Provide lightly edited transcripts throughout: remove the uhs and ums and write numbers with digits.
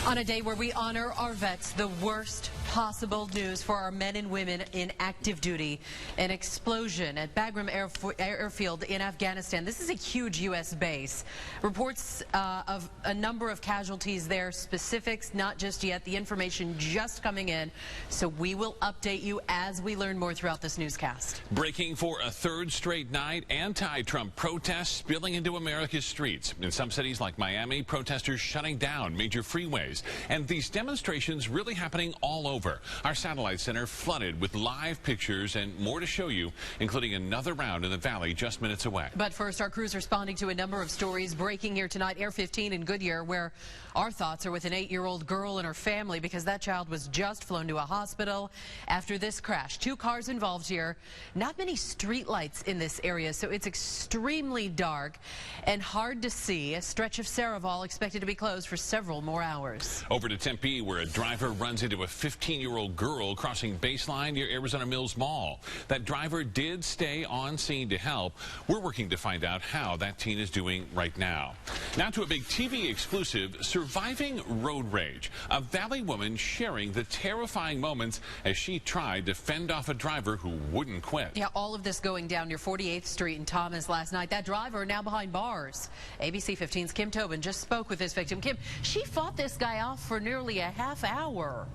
On a day where we honor our vets, the worst possible news for our men and women in active duty. An explosion at Bagram Airfield in Afghanistan. This is a huge U.S. base. Reports of a number of casualties there. Specifics not just yet. The information just coming in. So we will update you as we learn more throughout this newscast. Breaking for a third straight night, anti-Trump protests spilling into America's streets. In some cities like Miami, protesters shutting down major freeways. And these demonstrations really happening all over. Our satellite center flooded with live pictures and more to show you, including another round in the valley just minutes away. But first, our crew's responding to a number of stories breaking here tonight. Air 15 in Goodyear, where our thoughts are with an 8-year-old girl and her family because that child was just flown to a hospital after this crash. 2 cars involved here. Not many street lights in this area, so it's extremely dark and hard to see. A stretch of Saraval expected to be closed for several more hours. Over to Tempe, where a driver runs into a 15-year-old girl crossing baseline near Arizona Mills Mall. That driver did stay on scene to help. We're working to find out how that teen is doing right now. Now to a big TV exclusive, surviving road rage. A Valley woman sharing the terrifying moments as she tried to fend off a driver who wouldn't quit. Yeah, all of this going down near 48th Street in Thomas last night. That driver now behind bars. ABC15's Kim Tobin just spoke with this victim. Kim, she fought this guy off for nearly a half hour.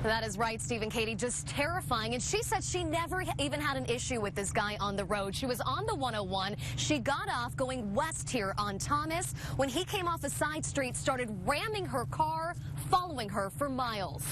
That is right, Steve and Katie, just terrifying. And she said she never even had an issue with this guy on the road. She was on the 101. She got off going west here on Thomas when he came off a side street, started ramming her car, following her for miles.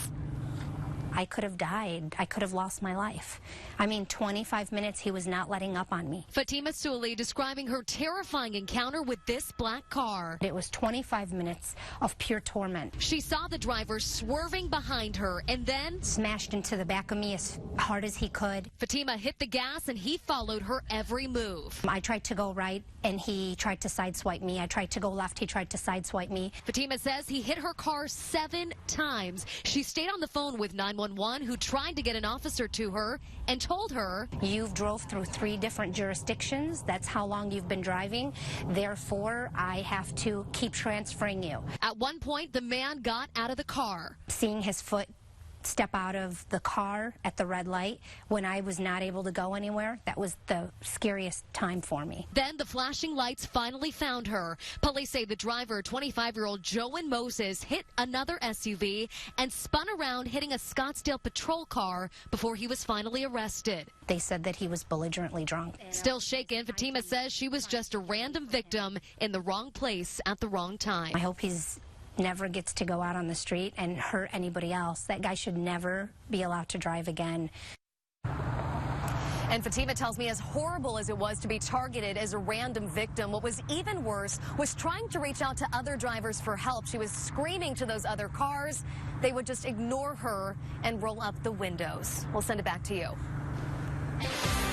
I could have died. I could have lost my life. I mean, 25 minutes, he was not letting up on me. Fatima Souli describing her terrifying encounter with this black car. It was 25 minutes of pure torment. She saw the driver swerving behind her and then smashed into the back of me as hard as he could. Fatima hit the gas and he followed her every move. I tried to go right and he tried to sideswipe me. I tried to go left, he tried to sideswipe me. Fatima says he hit her car 7 times. She stayed on the phone with 911, who tried to get an officer to her and told her, "You've drove through 3 different jurisdictions. That's how long you've been driving. Therefore, I have to keep transferring you." At one point, the man got out of the car. Seeing his foot step out of the car at the red light when I was not able to go anywhere, that was the scariest time for me. Then the flashing lights finally found her. Police say the driver, 25-year-old Joan Moses, hit another SUV and spun around, hitting a Scottsdale patrol car before he was finally arrested. They said that he was belligerently drunk. Still shaken, Fatima says she was just a random victim in the wrong place at the wrong time. I hope he's never gets to go out on the street and hurt anybody else. That guy should never be allowed to drive again. And Fatima tells me, as horrible as it was to be targeted as a random victim, what was even worse was trying to reach out to other drivers for help. She was screaming to those other cars. They would just ignore her and roll up the windows. We'll send it back to you.